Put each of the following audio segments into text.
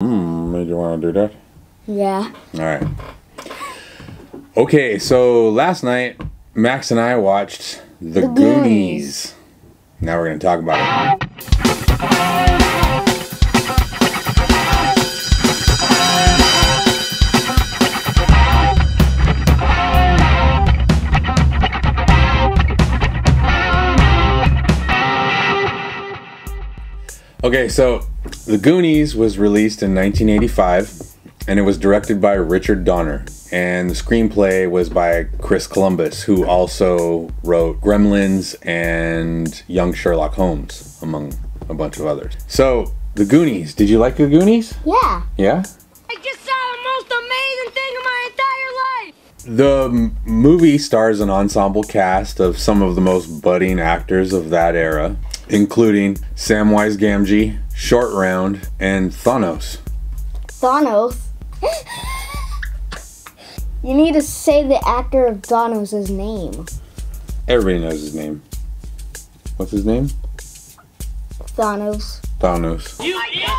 Do you want to do that? Yeah. Alright. Okay, so last night, Max and I watched The Goonies. Now we're going to talk about it. Okay, so The Goonies was released in 1985, and it was directed by Richard Donner, and the screenplay was by Chris Columbus, who also wrote Gremlins and Young Sherlock Holmes, among a bunch of others. So, The Goonies, did you like The Goonies? Yeah. Yeah? I just saw the most amazing thing in my entire life! The movie stars an ensemble cast of some of the most budding actors of that era, including Samwise Gamgee, Short Round, and Thanos. Thanos? You need to say the actor of Thanos' name. Everybody knows his name. What's his name? Thanos. Thanos. You idiot!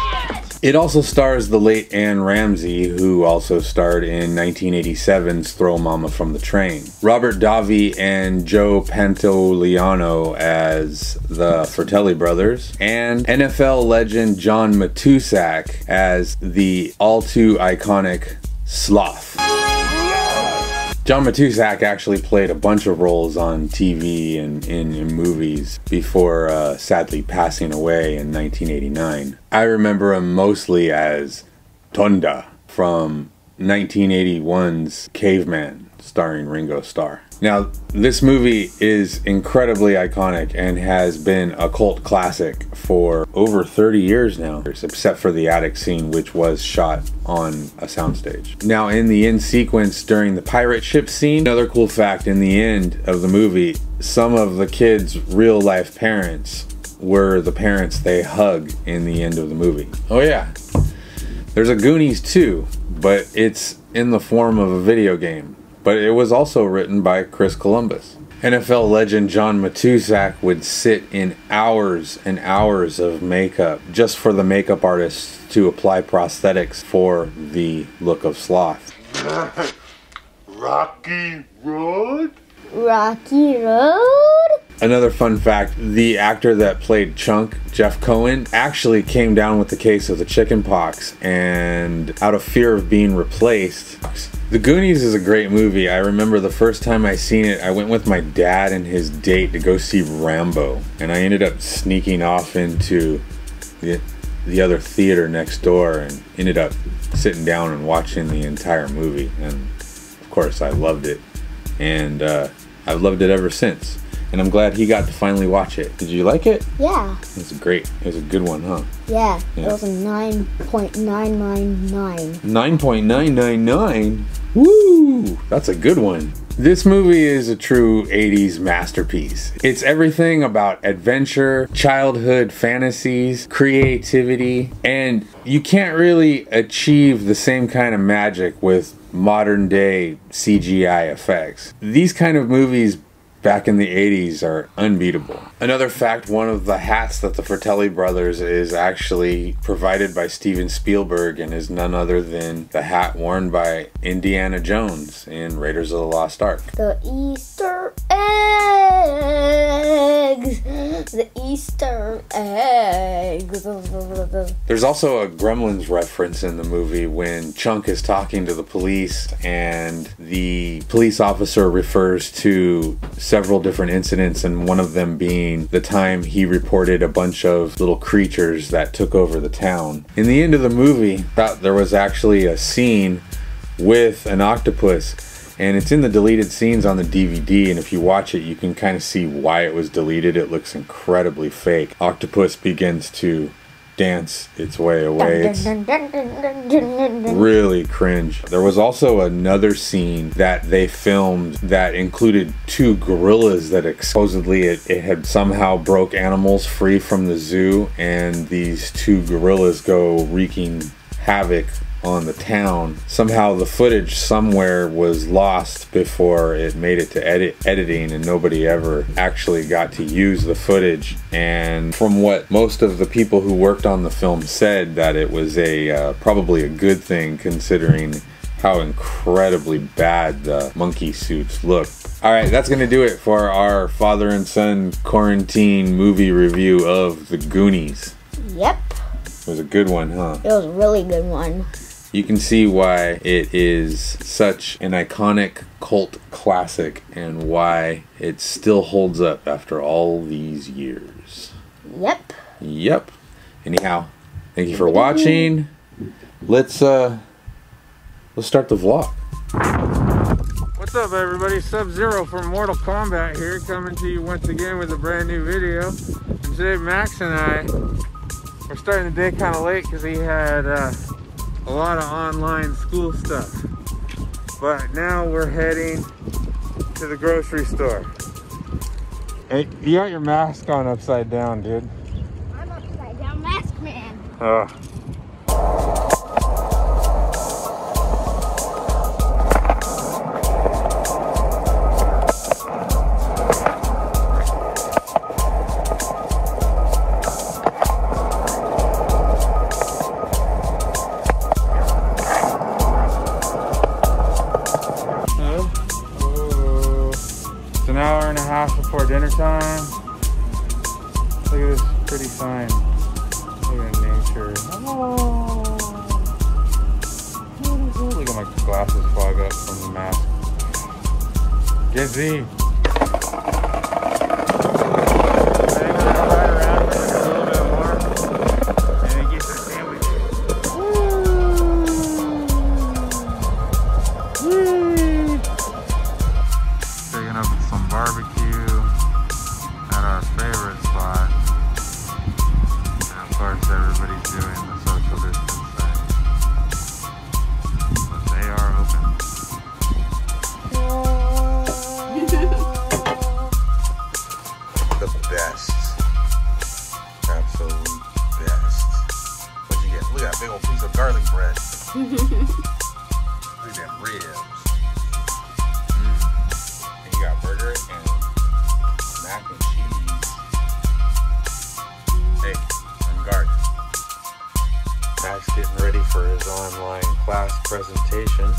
It also stars the late Anne Ramsey, who also starred in 1987's Throw Mama from the Train. Robert Davi and Joe Pantoliano as the Fratelli brothers, and NFL legend John Matuszak as the all-too iconic Sloth. John Matuszak actually played a bunch of roles on TV and in movies before sadly passing away in 1989. I remember him mostly as Tonda from 1981's Caveman, starring Ringo Starr. Now, this movie is incredibly iconic and has been a cult classic for over 30 years now, except for the attic scene, which was shot on a soundstage. Now, in the end sequence during the pirate ship scene, another cool fact, in the end of the movie, some of the kids' real-life parents were the parents they hug in the end of the movie. Oh yeah, there's a Goonies too, but it's in the form of a video game. But it was also written by Chris Columbus. NFL legend John Matuszak would sit in hours and hours of makeup just for the makeup artists to apply prosthetics for the look of Sloth. Rocky Road? Rocky Road? Another fun fact, the actor that played Chunk, Jeff Cohen, actually came down with the case of the chicken pox, and out of fear of being replaced. The Goonies is a great movie. I remember the first time I seen it, I went with my dad and his date to go see Rambo, and I ended up sneaking off into the other theater next door and ended up sitting down and watching the entire movie, and of course I loved it, and I've loved it ever since. And I'm glad he got to finally watch it. Did you like it? Yeah. It's great. It was a good one, huh? Yeah. It was a 9.999. 9.999? Woo! That's a good one. This movie is a true 80s masterpiece. It's everything about adventure, childhood fantasies, creativity, and you can't really achieve the same kind of magic with modern day CGI effects. These kind of movies back in the 80s are unbeatable. Another fact, one of the hats that the Fratelli brothers is actually provided by Steven Spielberg and is none other than the hat worn by Indiana Jones in Raiders of the Lost Ark. The Easter eggs! The Easter eggs! There's also a Gremlins reference in the movie when Chunk is talking to the police and the police officer refers to several different incidents, and one of them being the time he reported a bunch of little creatures that took over the town. In the end of the movie, there was actually a scene with an octopus, and it's in the deleted scenes on the DVD, and if you watch it you can kind of see why it was deleted. It looks incredibly fake. Octopus begins to dance its way away. It's really cringe. There was also another scene that they filmed that included two gorillas that supposedly it had somehow broke animals free from the zoo, and these two gorillas go wreaking havoc on the town. Somehow the footage somewhere was lost before it made it to editing, and nobody ever actually got to use the footage. And from what most of the people who worked on the film said, that it was probably a good thing, considering how incredibly bad the monkey suits look. Alright, that's gonna do it for our father and son quarantine movie review of the Goonies. Yep. It was a good one, huh? It was a really good one. You can see why it is such an iconic cult classic and why it still holds up after all these years. Yep. Yep. Anyhow, thank you for watching. Let's start the vlog. What's up, everybody? Sub-Zero from Mortal Kombat here, coming to you once again with a brand new video. And today Max and I, we're starting the day kind of late because he had a lot of online school stuff. But now we're heading to the grocery store. Hey, you got your mask on upside down, dude. I'm upside down mask man. Oh. An hour and a half before dinner time. Look at this pretty sign. Look at nature. Oh. Look at my glasses fog up from the mask. Get Z. Ride around for like a little bit more and then get some sandwiches. Picking up some barbecue at our favorite spot. And of course everybody's doing the social distancing. But they are open. The best. Absolute best. What'd you get? Look at that big old piece of garlic bread. Look at them ribs. And you got burger and mac and cheese. Hey, on guard. Max getting ready for his online class presentation.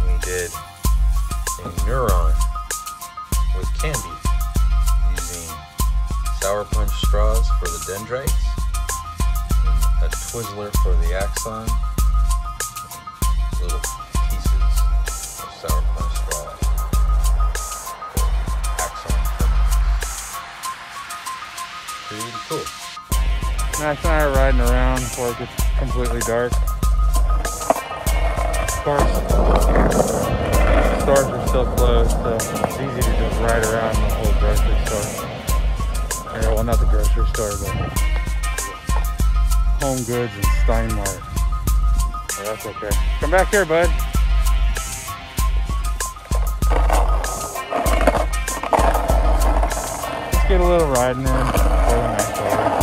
We did a neuron with candy using Sour Punch straws for the dendrites, and a Twizzler for the axon, and little pieces of Sour Punch straw for axon terminals. Pretty cool. Max and I are riding around before it gets completely dark. Of course, stores are still closed, so it's easy to just ride around the whole grocery store. Well, not the grocery store, but Home Goods and Steinmart. Oh, that's okay. Come back here, bud. Let's get a little riding in before the night's over.